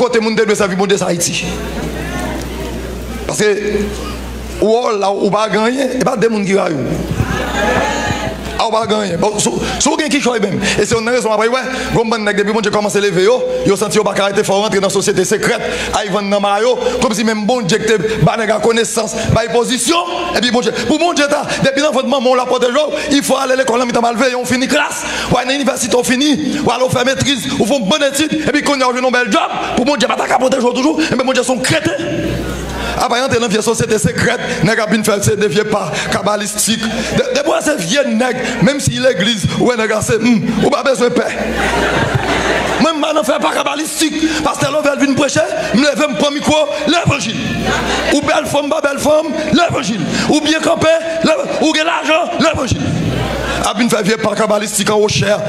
côté monde de sa vie bon Dieu c'est Haïti. Parce que ou là ou pas gagner et pas des monde qui va on va gagner. Si vous avez qui choisit même, et c'est une raison après, ouais, depuis que j'ai commencé à lever, vous senti que vous faut rentrer dans la société secrète, à Ivan Namayo, comme si même bon Dieu était la connaissance, la position, et puis bon Dieu, pour bon Dieu, depuis votre maman, la porte de jour, il faut aller à l'école, on mal veillé, on finit classe, ou à l'université, on finit, ou alors on fait maîtrise, ou font bonne étude, et puis quand on a un bel job, pour bon Dieu, pas ta capote de jour toujours, et bien bon Dieu, sont crétés. Après, on est dans une société secrète, on a bien fait des vieux pas kabbalistiques. Depuis ces vieux nègres, même si l'église ou un nègre, c'est ou pas besoin de paix. Même si je ne fais pas kabbalistique, parce que l'on veut prêcher, je me lève un micro, l'évangile. Ou belle femme, pas belle femme, l'évangile. Ou bien campé, ou bien l'argent, l'évangile. Abin fait vieux pas kabbalistique en haut cher.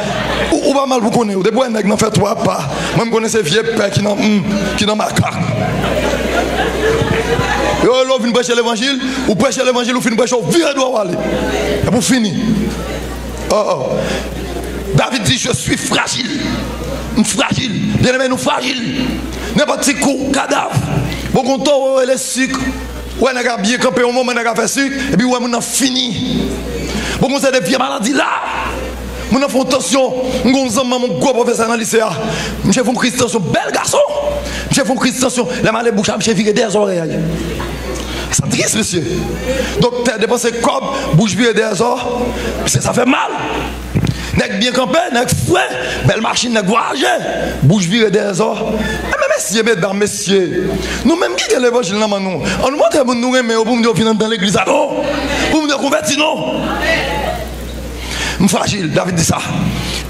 Ou pas mal vous connaissez. Depuis un nègre n'en fait trois pas. Moi je connais ces vieux pères qui n'ont ma carte. Vous venez prêcher l'évangile, ou prêchez l'évangile, ou venez prêcher au vieux doigt aller. Et pour finir. David dit je suis fragile. Fragile. Bien aimé, nous fragile. N'importe quel coup, cadavre. Bon, quand on est sucre, on a bien campé au moment où on a fait sucre, et puis on a fini. Bon, c'est des vieilles maladies là. Mon enfant, attention, mon gros professeur dans le lycée. Je fais un Christian, bel garçon. Je fais un Christian, la malle bouche, je fais des oreilles. C'est triste, monsieur. Donc, tu as dépensé comme bouche vie des oreilles. Ça fait mal. Nèg bien campé, nèg fouet, belle machine, nèg voyager, bouche vie des oreilles. Mais messieurs, mesdames, messieurs, nous-mêmes qui avons l'évangile dans nous, on nous montre que nous aimons pour nous venir dans l'église. Pour nous convertir, non? Fragile, David dit ça.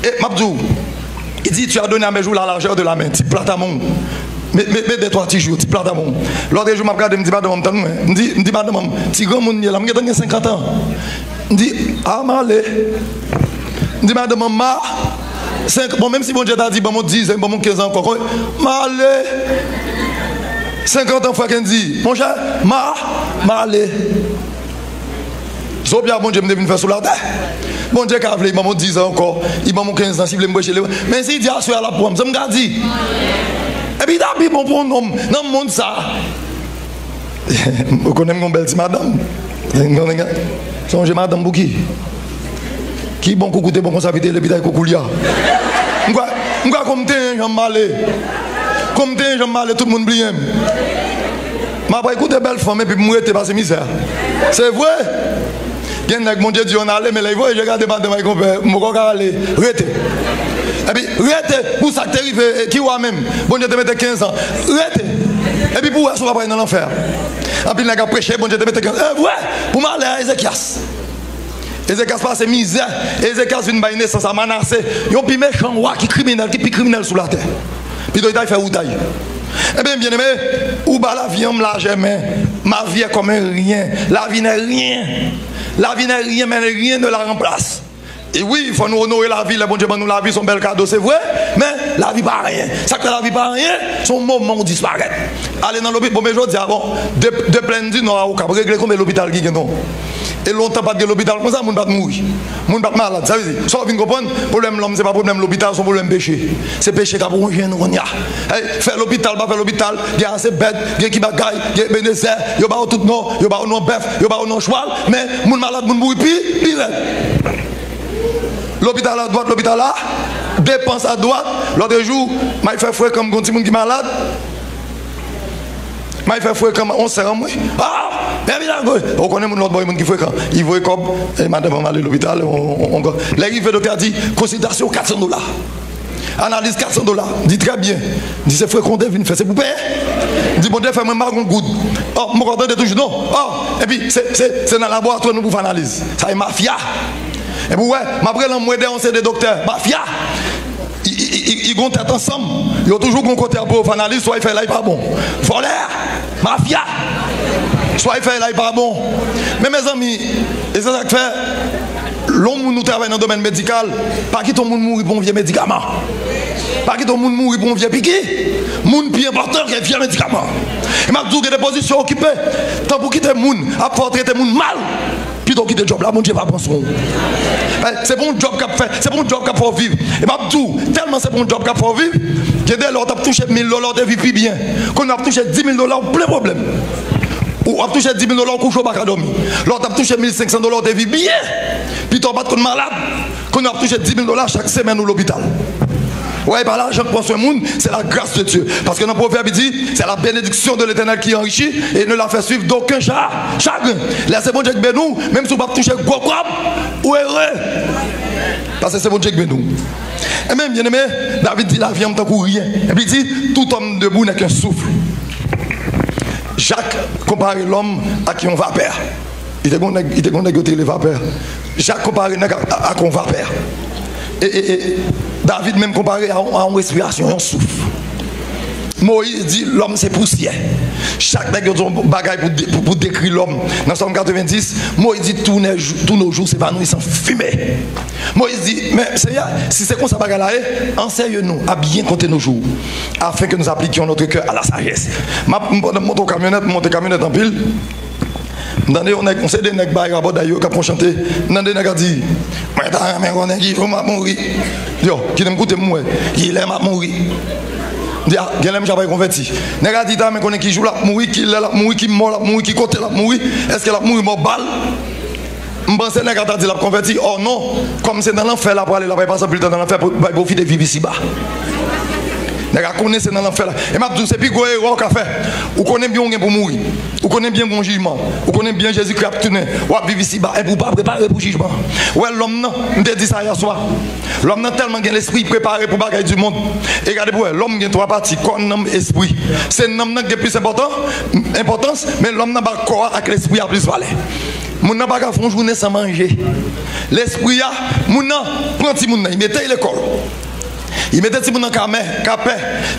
Et Mabdou, il dit tu as donné à mes jours la largeur de la main, tu plates à mon. Mais des trois petits jours, tu plates à mon. L'autre jour, je me regarde, je me dis madame, je me dis madame, tu grand monde là, je me 50 ans. Je me dis ah malé. Je me dis madame, ma 5 bon même si bon Dieu t'a dit bon 10 bon 15 ans encore. Malé. 50 ans fois qu'elle dit mon cher, malé. So bien bon Dieu me devine faire sous la terre. Bon Dieu qui a voulu, il m'a 10 ans encore, il m'a 15 ans, si vous voulez me chez lui. Mais s'il dit à ce la pomme, ça me dit. Et puis d'habitude, bon pour un homme, dans le monde ça. Vous connaissez mon belle petite madame. Songez madame Bouki. Qui bon coucou, bon conservateur, le bidai coucoulia. M'gwa comme t'es un malé. Comme t'es un malé, tout le monde blie. Ma pas écouter belle femme et puis m'arrêter parce que misère. C'est vrai. Mon Dieu dit on allait, mais là il faut je regarde pas de ma compère, mon corps aller, rete. Et puis rete pour ça que t'arrives qui voit même. Bon Dieu te mette 15 ans. Rete. Et puis pour ça va pas dans l'enfer. En plus la prêcher, bon Dieu te mette 15 ans. Ouais, pour m'aller à Ézéchias. Ézéchias passe misère, Ézéchias vient bailler naissance à Manassé. Yon pi méchant roi qui criminel, qui pi criminel sous la terre. Puis doit faire outaille. Eh bien, bien aimé, ou bah la vie en la jamais. Ma vie est comme rien. La vie n'est rien. La vie n'est rien, mais rien ne la remplace. Et oui, il faut nous honorer la vie. Le bon Dieu nous la vie, son bel cadeau, c'est vrai. Mais la vie pas rien. Ça que la vie pas rien, son moment disparaît. Allez dans l'hôpital, bon, mais je dis, bon, de plein de non, on va régler combien l'hôpital qui est non. Et longtemps pas de l'hôpital, comme ça, on ne va pas mourir. On ne va pas malade. Ça veut dire, soit vous comprenez, problème l'homme, ce n'est pas problème l'hôpital, c'est problème péché. C'est péché qu'à vous gêner, on y a. Faire l'hôpital, pas faire l'hôpital, il y a assez bête, il y a qui bagaille, il y a bénéfice, il y a pas tout non, il y a pas non bœuf, il y a pas non cheval, mais mon malade, mon mourir, pire. L'hôpital à droite, l'hôpital là, dépense à droite. L'autre jour, je fais fouet comme un petit monde qui est malade. Je fais fouet comme on sert moi. Ah, bien évidemment, on connaît mon autre boy qui fait quand il voit comme et madame va aller à l'hôpital. Là, il fait le docteur dit consultation $400. Analyse $400. Dit très bien. Dit c'est frère qu'on devine faire, c'est pour payer. Dit bon Dieu fait même margon good. Oh, mon content de toujours non. Oh, et puis c'est dans le laboratoire nous pour faire analyse. Ça est mafia. Et puis ouais, après l'emmouédé on sait des docteurs, mafia. Ils vont être ensemble. Ils ont toujours un côté pour analyse, soit il fait là, il pas bon. Voleur, mafia. Soit il fait là, il pas bon. Mais mes amis, et c'est ça que fait. L'homme nous travaille dans le domaine médical, pas qui tout le monde mourit pour un vieux médicament. Pas qui tout le monde mourit pour un vieux piqué. Moun plus important qu'un vieux médicament. Et m'a dit que des positions occupées. Tant pour quitter moun, à faire traiter moun mal. Puis plutôt quitter le job là, mon Dieu va prendre soin. C'est bon job qu'a fait, c'est bon job qu'a fait vivre. Et pas tout, tellement c'est bon job qu'a fait vivre, que dès lors tu as touché 1000 $, de vie plus bien. Quand on a touché 10 000 $, plein problème. Ou on a touché 10 000 $, couche au bac à dormir. L'autre a touché 1500 $, de vie bien. Puis tu vas pas malade. Quand on a touché 10 000 $ chaque semaine à l'hôpital. Ouais, par l'argent que prend soin monde, c'est la grâce de Dieu. Parce que dans le proverbe, il dit, c'est la bénédiction de l'Éternel qui enrichit et ne la fait suivre d'aucun chagrin. Là, c'est bon Dieu qui bénit nous, même si on ne va pas toucher gros crop, ou heureux. Parce que c'est bon Dieu qui bénit nous. Et même, bien aimé, David dit, la vie en tant que rien. Et puis il dit, tout homme debout n'est qu'un souffle. Jacques compare l'homme à qui on va perdre. Il était bon négocier les vapeurs. Jacques compare à qu'on va perdre. Et David même comparé à une respiration, un souffle. Moïse dit l'homme c'est poussière. Chaque nègre a un bagage pour décrire l'homme. Dans Somme 90, Moïse dit tous nos jours c'est pas nous, ils sont fumés. Moïse dit, mais Seigneur, si c'est comme ça bagage là, enseigne-nous à bien compter nos jours, afin que nous appliquions notre cœur à la sagesse. Je monte camionnette en pile. On sait des nègres bagarres d'ailleurs qui ont chanté. Des nègres dit, mais il faut mourir. Yo, qui n'aime écouter moi, il aime mourir. Dis, il aime jamais converti. Nègre dit, mais qu'on est qui joue là, mourir, qui là, mourir, qui mort là, mourir, qui côté là, mourir. Est-ce qu'elle a mourir mort balle? Je pense que nègre a dit la converti. Oh non, comme c'est dans l'enfer là pour aller là, pas plus dans l'enfer pour profiter de vivre ici-bas. Les gars connaissent dans l'enfer là. Et m'a dit c'est plus gros héros qu'a fait. Vous connaissez bien pour mourir. Vous connaissez bien mon jugement. Vous connaissez bien Jésus qui a tourné. Ou a vivre ici bas et pour pas préparer pour jugement. Ouais l'homme non, on te dit ça hier soir. L'homme non tellement gain l'esprit préparé pour bagaille du monde. Et regardez pour l'homme gain trois parties, corps, âme, esprit. C'est l'homme qui est plus importance, mais l'homme n'a pas corps avec l'esprit a plus valeur. Mon n'a pas qu'à faire une journée sans manger. L'esprit a mon n'a prend petit monde, il mettait l'école. Il mettait Timoun dans le capé.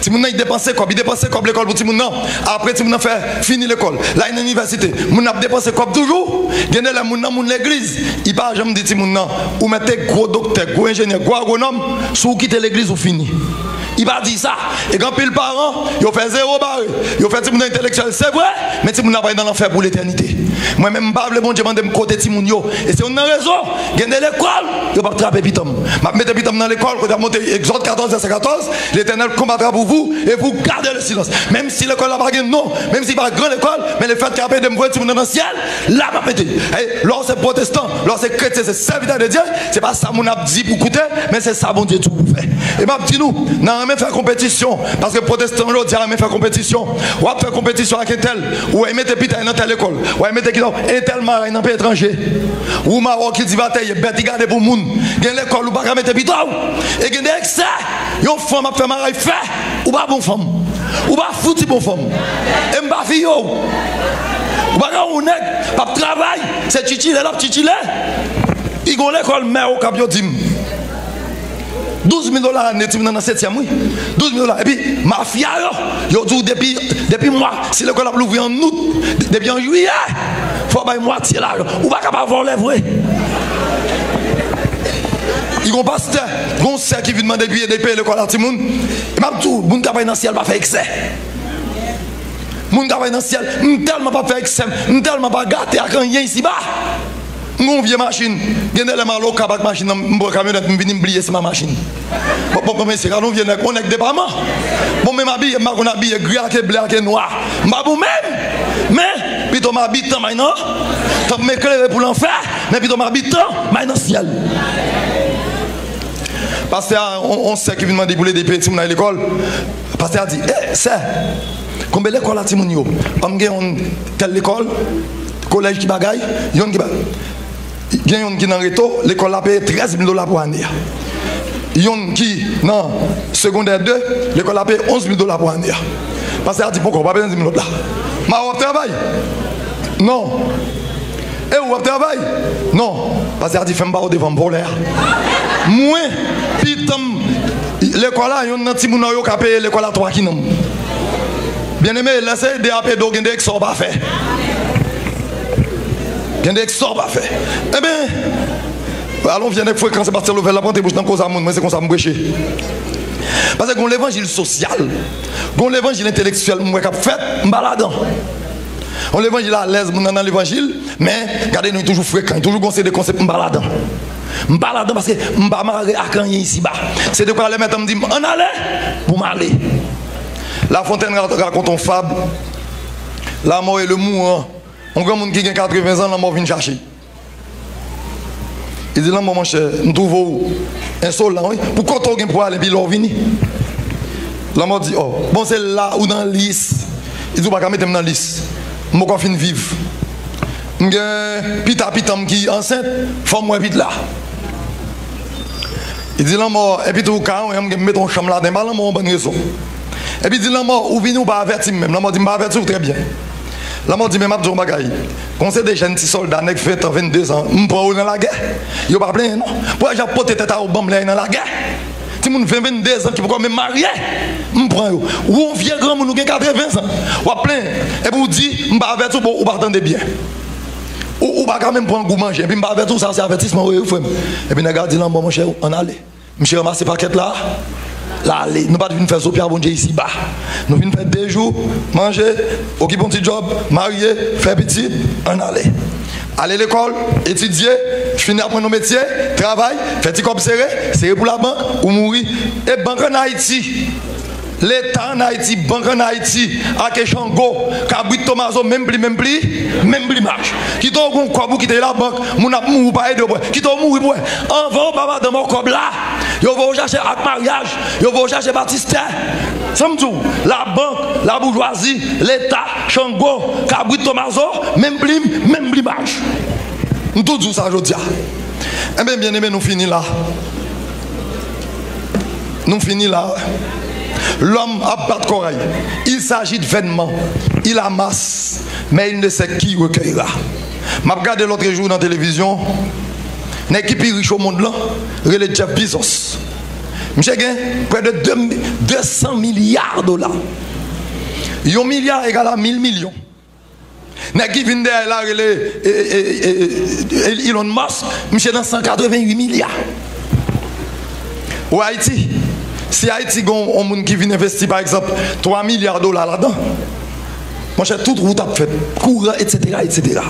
Timoun il dépensait comme l'école pour Timoun. Après Timoun a fait fini l'école. Là il y a une université. Moun a dépensé comme toujours. Il y a l'église. Il pas jamais dit Timoun ou mettez gros docteur, gros ingénieur, gros agronome sous quitter l'église ou fini. Il va dire ça. Et quand pile parents, il fait 0 barre. Il fait Timoun intellectuel, c'est vrai, mais Timoun n'a pas dans l'enfer pour l'éternité. Moi-même, je ne sais pas de me côté Timoun. Et c'est une raison. Il y a l'école, il va attraper Pitom. Je vais Pitom dans l'école, quand il a monté Exode 14, verset 14. L'éternel combattra pour vous et vous gardez le silence. Même si l'école n'a pas gagné, non. Même si pas grande école, mais le fait qu'il y a de me voir Timoun dans le ciel, là, je vais péter. Lorsque c'est protestant, lorsque c'est chrétien, c'est serviteur de Dieu, ce n'est pas ça mon a dit pour écouter, mais c'est ça mon Dieu tout pour faire. Et je dis nous, non, même faire compétition parce que protestant l'autre dit même faire compétition ou faire compétition avec un tel ou mettre pita dans telle école ou mettre qui dans un tel marin dans pays étranger ou Maroc qui dit bataille bête garder pour monde gagne l'école ou pas mettre pita et gagne excès yon femme a fait marin fait ou pas bon femme ou pas foutu bon femme et m'ba fille ou pas on nèg pas travail c'est titiller là titiller il gagne l'école mais au cap yo dit 12 000 $ l'année, tu dans le 7e, oui. 12 000 $. Et puis, mafia, yo dit depuis moi, si l'école a ouvert en août, depuis en juillet, il faut avoir moitié là. Ou pas capable de voler, vrai. Il y a un pasteur, un sœur qui vient demander de payer l'école à tout le monde. Et même tout, le monde qui va dans le ciel va faire excès. Le monde qui va dans le ciel, tellement pas faire excès, tellement pas gâter à rien ici-bas. Mon vieille machine, il y a des malo avec machine, mon camionnette, je viens oublier c'est ma machine. Bon, mais c'est quand on vient on est des parents. Bon, mais ma bille, on habille gris avec blanc avec noir. Ma boum même. Mais plutôt ma bille tant maintenant. Tant m'éclairer pour l'enfer, mais plutôt ma bille tant maintenant ciel. Parce que on sait qu'il vient demander pour les petits dans l'école. Parce qu'il a dit, c'est combien l'école a Timoun yo? On gagne telle école, collège qui bagaille, yon qui bagaille. Il y a un qui dans le réto, l'école a payé 13 000 $ pour année. Il y a un qui dans secondaire 2, l'école a payé 11 000 $ pour année. Parce qu'elle a dit pourquoi on va payer 10 000 $. Mais on travaille? Non. Et on travaille? Non. Parce qu'elle a dit fais pas devant pour l'air. Moi, l'école là, il y a un petit monde qui a payé l'école à 3 qui n'ont. Bien aimé, laissez des AP d'organiser qui sont pas faits. Il y a des exors pas fait. Eh bien, allons viens avec fréquence partir le la porte bouche dans cause à monde, mais c'est comme ça me brécher. Parce que l'évangile social, l'évangile intellectuel moi qu'a fait baladant. On l'évangile à l'aise, on dans l'évangile, mais regardez, nous toujours fréquents, toujours conseillé des concepts m'baladant. M'baladant parce que m'ba marrer à quand ici bas. C'est de quoi les mettre me dit on allait pour m'aller. La Fontaine raconte une fable. La mort et le mourant. Un grand monde qui a 80 ans, la mort vient chercher. Il dit là, mon cher, nous trouvons insolent, oui. Pourquoi tu as pour aller, puis l'on vient? La mort dit, oh, bon, c'est là ou dans l'is. Il dit, pas mettre dans l'is. Je vais finir vivre. Pita qui est enceinte, femme-moi vite là. Il dit, là, mort, et puis tout le cas, je vais mettre ton chambre là, je vais mettre bonne raison. Et puis il dit, là, mort, ou vient ou pas avertir même. La mort dit, je vais avertir très bien. La mort dit, mais je vais bagaille. Quand c'est des jeunes petits soldats qui fait 22 ans, je prends dans la guerre. Ils ne sont pas plein, non? Pourquoi j'ai porté tête à Obama dans la guerre? Si vous avez 22 ans qui peut même marier, je prends. Ou un vieux grand monde qui a 80 ans, ou plein. Et vous dites, je vais avertir ou pas attendre bien. Ou pas quand même prendre un goût manger. Et puis je vais avertir, ça c'est avertissement. Et puis je dis, là, mon cher, on allait. Je vais ramasser le paquet là. Là, allez, nous ne pouvons pas faire soupir à bon Dieu ici bas. Nous venons faire 2 jours, manger, occuper un petit job, marier, faire petit, on allait. Aller à l'école, étudier, finir apprendre nos métiers, travailler, faire petit comme serré pour la banque ou mourir. Et banque en Haïti. L'État en Haïti, banque en Haïti, à Kéchango, Cabrit Tomaso, même pli marche. Qui t'ont un quoi pour quitter la banque, mon a mouru pas de bois. Qui t'ont mouru pour en vent, papa dans mon cob là. Yo va chercher à mariage, yo va chercher Baptiste. Samedou, la banque, la bourgeoisie, l'État, Chango, Cabrit Tomaso, même pli marche. Nous tout disons ça aujourd'hui. Eh bien aimé, nous finissons là. Nous finissons là. L'homme a battu corail. Il s'agit de vêtements. Il amasse, mais il ne sait qui recueillera. Je regardé l'autre jour dans la télévision. Une équipe riche au monde là, relève Jeff Bezos. Monsieur gain près de 200 milliards de dollars. 1 milliard égale à 1000 millions. Qui vient derrière là, Elon Musk, monsieur dans 188 milliards. Ou Haïti. Si Haïti a un monde qui vient investir par exemple 3 milliards de dollars là-dedans, mon cher, toute route a fait, courant, etc. etc.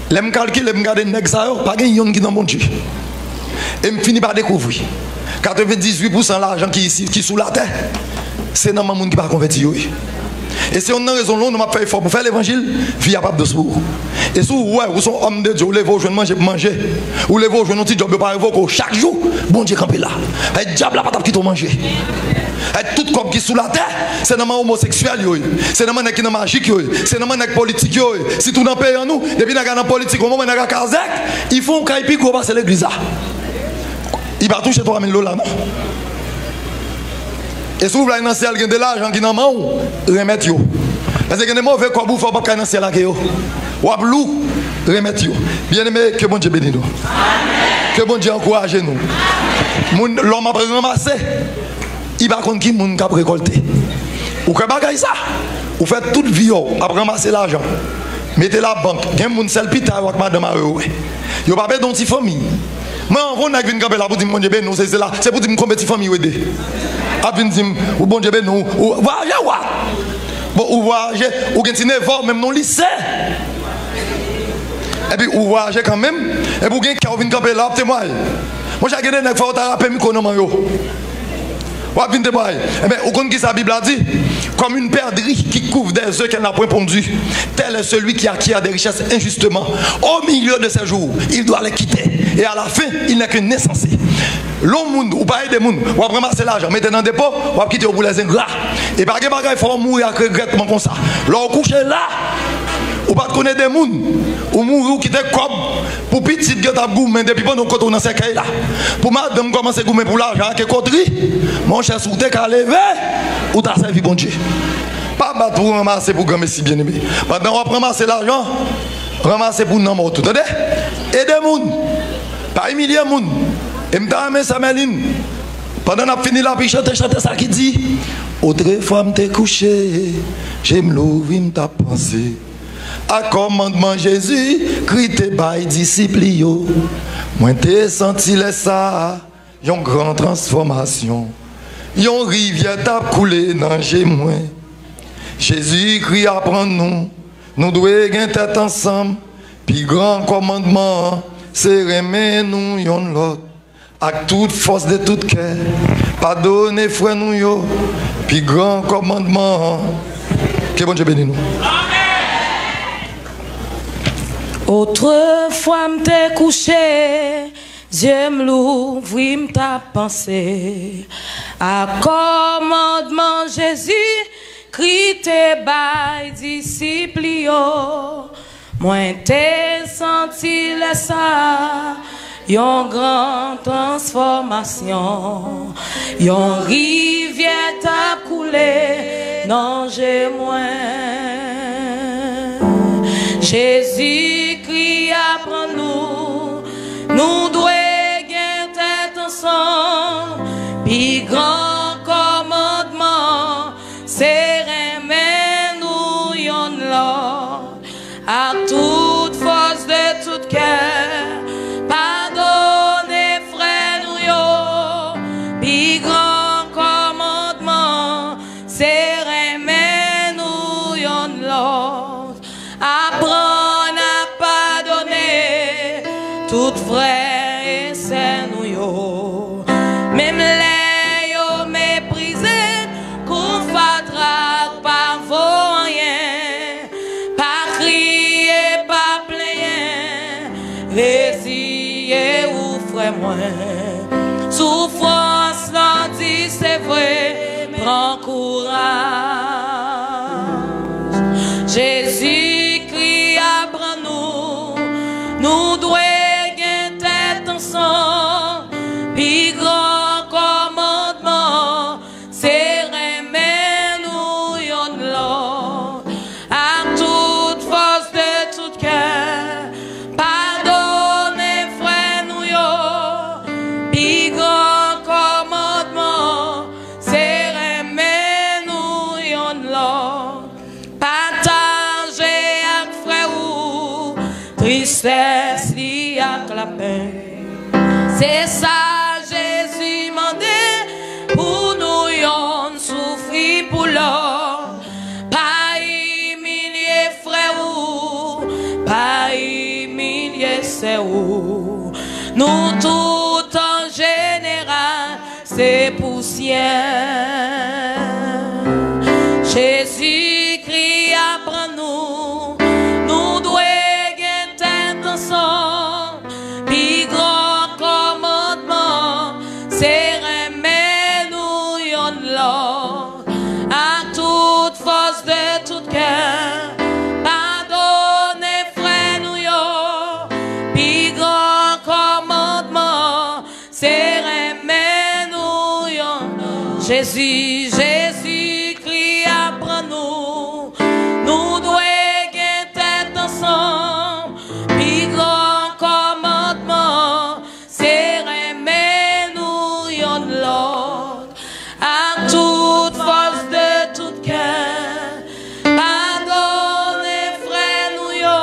Les calculs, les regarder les nègres, pas de yon qui dans mon Dieu. Et je finis par découvrir 98% de l'argent qui est sous la terre, c'est dans le monde qui va convertir. Et si on a raison, nous avons fait effort pour faire l'évangile, vie capable de se voir. Et si vous êtes homme de Dieu, vous levez au jour manger pour manger, vous levez au jour un petit job par chaque jour, bon Dieu campé là. Et le diable n'a pas qui te manger. Et tout comme qui est sous la terre, c'est dans le homosexuel, c'est dans le qui est magique, c'est dans le politique. Si tout dans le pays en nous, depuis dans la politique, au moment où on a Kazek, ils font un pic pour passer l'église. Il va toucher 3 000 $, non? Et si vous voulez un ciel, de l'argent qui n'a pas, remettez yo. Parce que vous avez des mauvais corps, vous ne pouvez pas un ciel. Ou à blou, remettez yo. Bien aimé, que bon Dieu bénisse nous. Que bon Dieu encourage nous. L'homme a ramassé, il va contre qui moun a récolté. Ou que bagaille ça, vous faites toute vie à ramasser l'argent. Mettez la banque, il y a un seul pita avec madame Arewe. Il n'y a pas besoin d'une famille. Moi, on a vu une campé là pour dire mon Dieu bénisse, c'est là, c'est pour dire combien de familles vous aidez. Avin dim ou bon Dieu nous ou voyager bon ou voyager ou gen ti neuf même non lycée et puis ou voyager quand même et pour gen Calvin camper là témoin moi j'ai gagné nèg faut taper micro non yo ou avin témoin et ben ou connait qui sa Bible a dit comme une perdrix qui couvre des œufs qu'elle n'a point pondu tel est celui qui acquiert des richesses injustement au milieu de ses jours il doit les quitter et à la fin il n'est qu'un insensé. L'homme ou pas des gens, ou va ramasser l'argent, mettez dans le dépôt, ou va quitter pour les ingrats. Et par exemple, il faut mourir avec regrettement comme ça. L'on couche là, ou pas connaître des gens, ou mourir ou quitter comme pour petit que tu as goûté depuis pendant que tu as dans ce cas là. Pour madame commencer à goûter pour l'argent, qui est coterie, mon cher sous t'es qu'à lever, ou t'as servi bon Dieu. Pas battre pour ramasser pour gagner si bien aimé. Pendant on va ramasser l'argent, ramasser pour nous mort tout. Et des gens, pas humilier les gens. Et je Sameline, pendant qu'on a fini la piche, chanter ça qui dit autrefois m'te couché, j'aime l'ouvrir m'ta pensé. À commandement Jésus, crie tes bails disciples yo. Moi t'ai senti les ça, yon grande transformation. Yon rivière t'a coulé dans j'ai moi. Jésus crie apprends nous, nous devons gagner tête ensemble. Puis grand commandement, c'est remettre nous yon l'autre. Avec toute force de tout cœur. Pardonnez frère nous yo. Puis grand commandement. Que bon Dieu bénisse nous. Autrefois m'te couché, Dieu m'louvrit m'ta pensé. À commandement Jésus, crie tes bails disciples yo. Moi t'ai senti le ça, yon grand transformation, yon rivière t'a coulé, non j'ai moins. Jésus crie après nous, nous devons gagner tête ensemble, puis grand commandement, c'est remettre nous yon l'or. À toute force de tout cœur, pardonnez frère nous yo, puis grand commandement, c'est remettre nous yon l'autre. Apprendre à pardonner, tout frère et sœur nous yo, même les yo méprisés, qu'on fatra par vos rien, pas crier, pas plaindre, résiller ou frère moins. Souffrance l'on dit c'est vrai, prends courage. Jésus crie après nous, nous devons gagner tête ensemble, puis grand commandement, c'est remettre nous yon l'autre. À toute force de tout cœur, pardonnez frère nous yo, puis grand commandement, c'est remettre nous yon l'autre. Partager avec frère ou tristesse li avec la peine. C'est ça Jésus mandé pour nous yon souffrir pour l'or. Pas humilier frère ou, pas humilier c'est ou. Nous tout en général c'est poussière. Jésus crie après nous, nous devons gagner tête ensemble, puis grand commandement, c'est remettre nous yon l'or. À toute force de tout cœur, pardonnez frère nous yo, puis grand commandement, c'est remettre nous yon l'or. Jésus, Jésus crie après nous, nous devons gagner tête ensemble, puis grand commandement, c'est remettre nous yon l'autre. À toute force de tout cœur, pardonnez frère nous yo,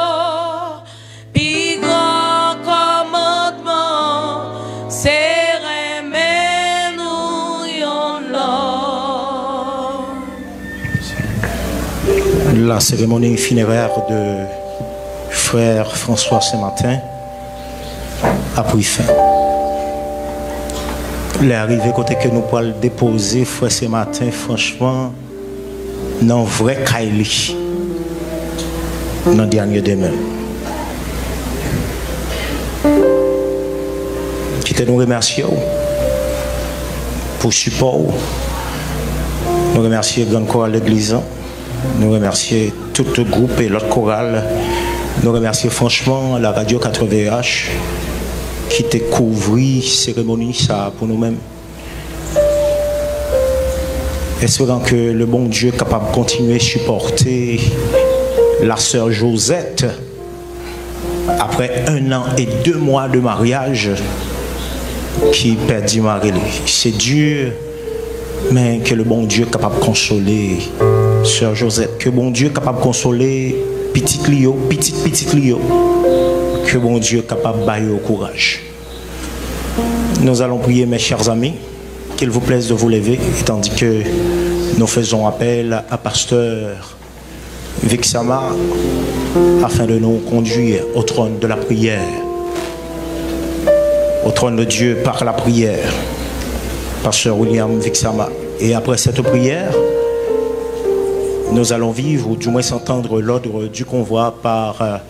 puis grand commandement, c'est remettre nous yon l'autre. La cérémonie funéraire de frère François Saint-Martin a pris fin. L'arrivée côté que nous pouvons déposer frère Saint-Martin, franchement, non vrai Kaili, dans dernier demain. Qui te nous remercie pour support. Nous remercions le grand chorale de l'église. Nous remercions tout le groupe et l'autre chorale. Nous remercions franchement la radio 80H qui t'a couvert cérémonie ça pour nous-mêmes. Espérant que le bon Dieu est capable de continuer à supporter la sœur Josette après 1 an et 2 mois de mariage qui perdit Marie. C'est dur, mais que le bon Dieu est capable de consoler sœur Josette, que bon Dieu est capable de consoler petit Clio, petit Clio, que bon Dieu est capable de bailler au courage. Nous allons prier, mes chers amis, qu'il vous plaise de vous lever, tandis que nous faisons appel à pasteur Vixama afin de nous conduire au trône de la prière, au trône de Dieu par la prière. Pasteur William Vixama. Et après cette prière, nous allons vivre, ou du moins s'entendre l'ordre du convoi par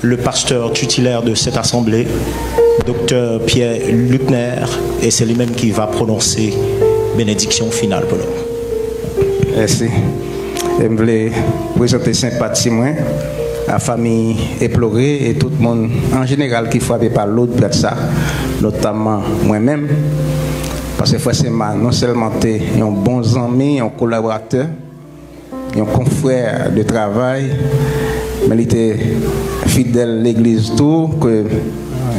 le pasteur tutélaire de cette assemblée, Dr Pierre Luckner, et c'est lui-même qui va prononcer bénédiction finale pour nous. Merci. Je voulais présenter sympathie à la famille éplorée et tout le monde en général qui frappé par l'autre de ça, notamment moi-même. Parce que forcément, non seulement tu es un bon ami, un collaborateur, un confrère de travail, mais il était fidèle à l'église tout, que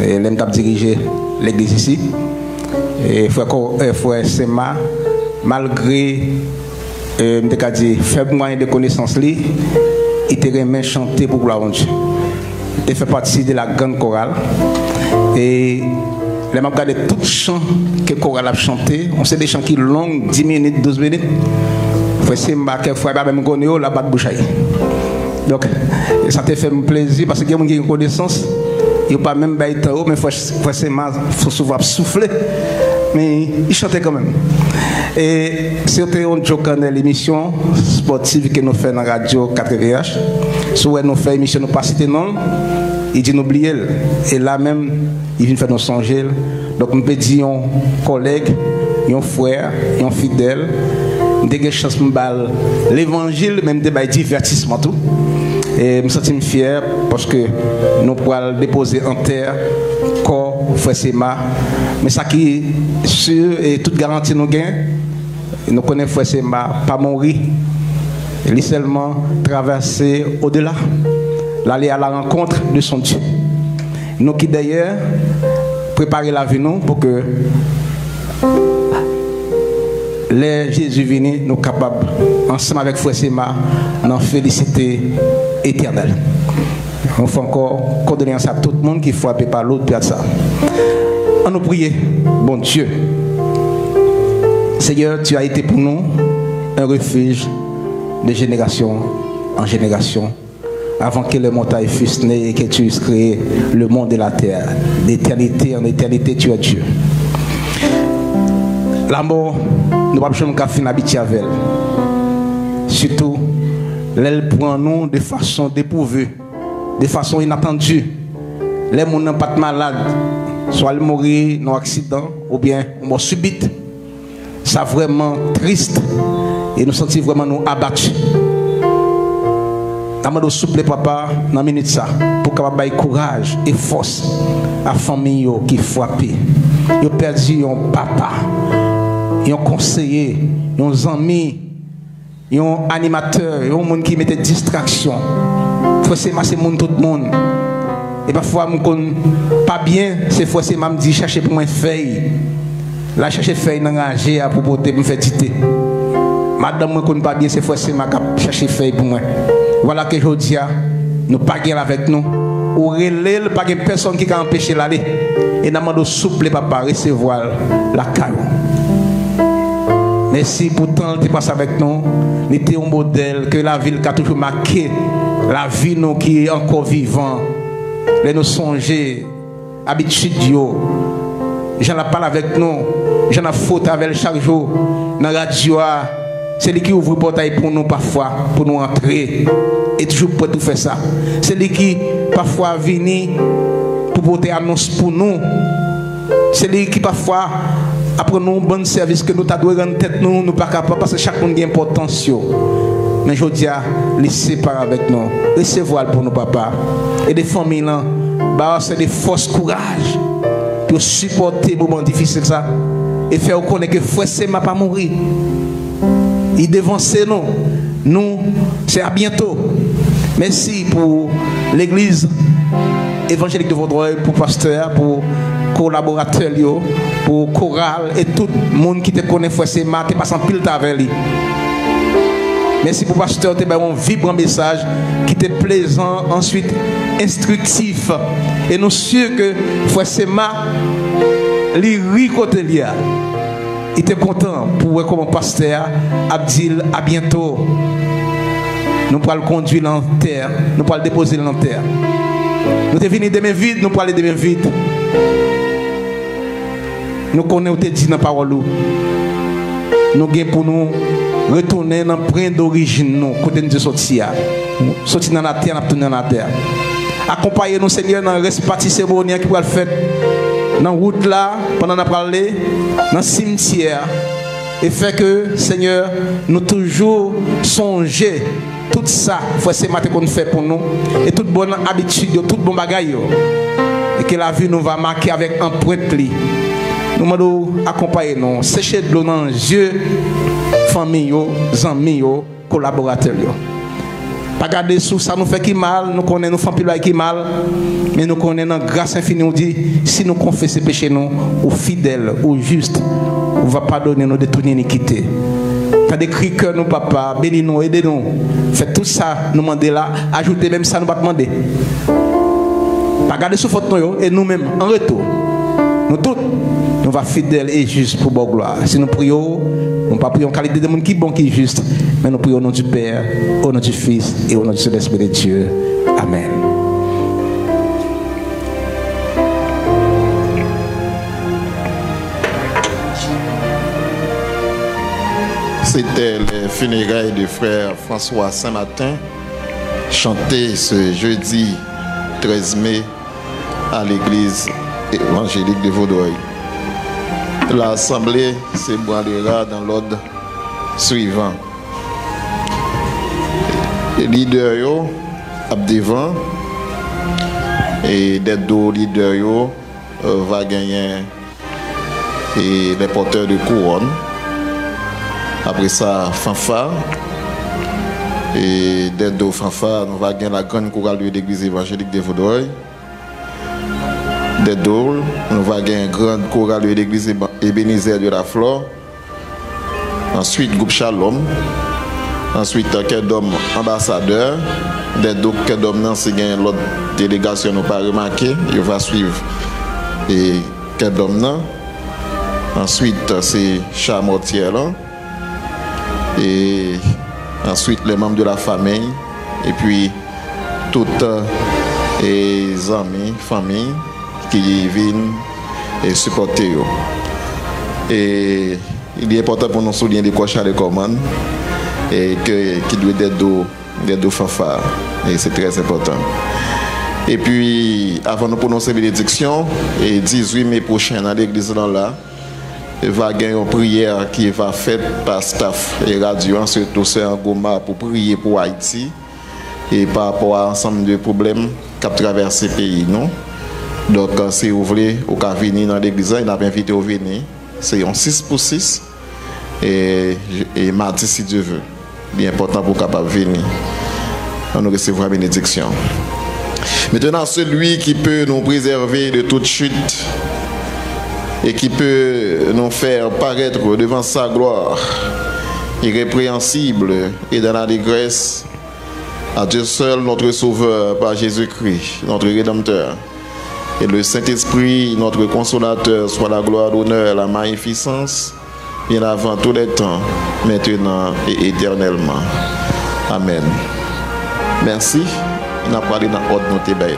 l'aime diriger l'église ici. Et frère Sema, malgré faible moyen de connaissance, il te remet chanter pour gloire à Dieu. Il fait partie de la grande chorale. Et les gens regardent tous les chants que la chorale a chanté. On sait des chants qui sont longs, 10 minutes, 12 minutes. Frère Sema, quelquefois, il même connaît la batte bouche. Donc, ça te fait plaisir parce qu'il y a des gens qui ont une connaissance. Il n'y a pas même de temps, mais frère Sema, il faut souvent souffler. Mais il chantait quand même. Et c'était un joker dans l'émission sportive que nous faisons dans la radio 4VH. Soit nous faisons l'émission, nous ne pas citer non, il dit n'oubliez. Et là même, il vient faire nous songer. Donc nous peut dire un collègue, un frère, un fidèle, des chances de l'évangile, même des divertissements tout. Et je me sens fier parce que nous pouvons déposer en terre corps frère Sema. Mais ça qui est sûr et toute garantie nous gagne, nous connaissons frère Sema pas mourir, il est seulement traverser au-delà, l'aller à la rencontre de son Dieu. Nous qui d'ailleurs préparer la vie nous pour que les Jésus venu nous capables ensemble avec frère Sema d'en féliciter éternelle. On fait encore condoléances à tout le monde qui est frappé par l'autre de ça. On nous prie, bon Dieu. Seigneur, tu as été pour nous un refuge de génération en génération, avant que les montagnes fussent nées et que tu aies créé le monde et la terre. D'éternité en éternité, tu es Dieu. L'amour, nous ne pouvons pas finir habituer avec elle. Surtout, elle prend nous de façon dépourvue, de façon inattendue. Les gens n'ont pas de malade, soit ils mourent dans un accident ou bien mort subite. C'est vraiment triste et nous sentons vraiment nous abattus. Nous souple papa dans la minute ça pour qu'on ait courage et force à la famille qui frappe. Ils ont perdu un papa, un conseiller, un ami, un animateur, un monde qui mettait distraction. C'est tout le monde. Et parfois, je ne pas bien, c'est forcément me dit chercher pour moi feuille. Là, chercher feuille dans la pour porter me faire titer. Madame, je ne connais pas bien, c'est forcément chercher feuille pour moi. Voilà que je dis, nous ne pas avec nous. Ou relève pas de personne qui a empêché d'aller. Et nous demandons souple papa recevoir la caillou. Merci pour tant que tu passes avec nous. Nous étions un modèle que la ville qui a toujours marqué. La vie nous qui est encore vivant. Les nous songer, habitude, j'en parle avec nous, j'en ai faute avec chaque jour. Dans la radio, c'est lui qui ouvre le portail pour nous parfois, pour nous entrer. Et toujours pour tout faire ça. C'est lui qui parfois vient pour porter annonce pour nous. C'est lui qui parfois après nous un bon service que nous avons rendre tête nous, nous pas capables parce que chaque monde a importance. Mais je dis, laissez pas avec nous, recevoir pour nos papas et des familles là, bah c'est des forces courage pour supporter les moments difficiles ça et faire connaître que frère Sema pas mourir. Il devance nous c'est à bientôt. Merci pour l'église évangélique de Vaudreuil, pour pasteur, pour collaborateurs, pour chorale et tout le monde qui te connaît frère Sema, qui passe en pile avec lui. Merci pour pasteur, tu as un vibrant message qui était plaisant, ensuite instructif. Et nous sommes sûrs que frère Sema, il était content pour voir comment pasteur a dit à bientôt. nous pourrons le conduire en terre, nous pourrons le déposer en terre. Nous sommes venus demain vite, nous pourrons aller demain vite. Nous connaissons te dit dans la parole. Nous avons pour nous retourner dans le point d'origine, nous, côté de sortir. Sortir dans la terre, nous retourner dans la terre. Accompagnez-nous, Seigneur, dans le partie cérémonial qui va le faire dans la route là, pendant qu'on a parlé, dans le cimetière. Et fait que, Seigneur, nous toujours songer tout ça, c'est matin qu'on fait pour nous, et toute bonne habitude, toute bonne bagaille, et que la vie nous va marquer avec un empreinte. Nous demandons accompagner nous, sécher de l'eau dans les yeux, famille, amis, collaborateurs. Pas garder sous ça nous fait qui mal, nous connaissons nous faisons pile qui mal, mais nous connaissons dans grâce infinie, on dit si nous confessons péché nous, ou fidèles, ou justes, on va pardonner nos détourner l'iniquité. T'as des cris que nous papa, bénis-nous, aidez-nous. Faites tout ça, nous demandez là, ajoutez même ça, nous pas demander. Pas garder sous faute nous et nous-mêmes en retour. Nous tous, nous va fidèles et justes pour bonne gloire. Si nous prions, nous ne pas prions en qualité de monde qui est bon, qui est juste, mais nous prions au nom du Père, au nom du Fils et au nom de l'Esprit de Dieu. Amen. C'était les funérailles du frère François Saint-Martin, chanté ce jeudi 13 mai à l'église évangélique de Vaudreuil. L'assemblée s'ébranlera dans l'ordre suivant. Les leaders yo devant et des deux leaders yo va gagner et les porteurs de couronne. Après ça, fanfare. Et des deux fanfares, nous allons gagner la grande chorale de l'église évangélique de Vaudreuil. Des deux, nous allons gagner une grande chorale de l'église Ebenezer de la Flore. Ensuite, groupe Shalom. Ensuite, Kedom ambassadeur. Des deux Kedom, c'est l'autre délégation, nous pas remarqué. Il va suivre. Et Kedom, ensuite, c'est Chamortier. Et ensuite les membres de la famille et puis toutes les amis, familles qui viennent et supporter. Et il est important pour nous souligner les coachs de commande et qui doit être des deux fanfares. Et c'est très important. Et puis avant de prononcer la bénédiction, et 18 mai prochain dans l'église là, il va y avoir une prière qui va faite par staff et radio, surtout c'est un Goma pour prier pour Haïti et par rapport à l'ensemble de problèmes qui traversent ce pays. Non? Donc, si vous voulez, vous pouvez venir dans l'église, il a invité à venir. C'est un 6 pour 6 et mardi, si Dieu veut. Il est important pour capable venir. On nous recevra la bénédiction. Maintenant, celui qui peut nous préserver de toute chute et qui peut nous faire paraître devant sa gloire irrépréhensible et dans la dégresse, à Dieu seul notre Sauveur par Jésus-Christ, notre Rédempteur, et le Saint-Esprit, notre Consolateur, soit la gloire, l'honneur, la magnificence, bien avant tous les temps, maintenant et éternellement. Amen. Merci. On a parlé dans l'ordre de notre bail.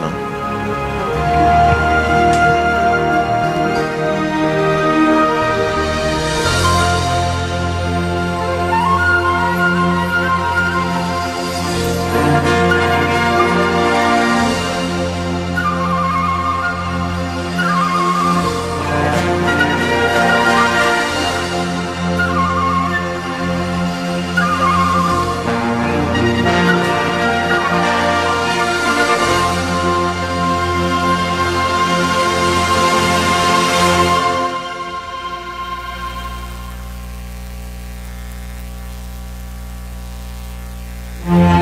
Amen.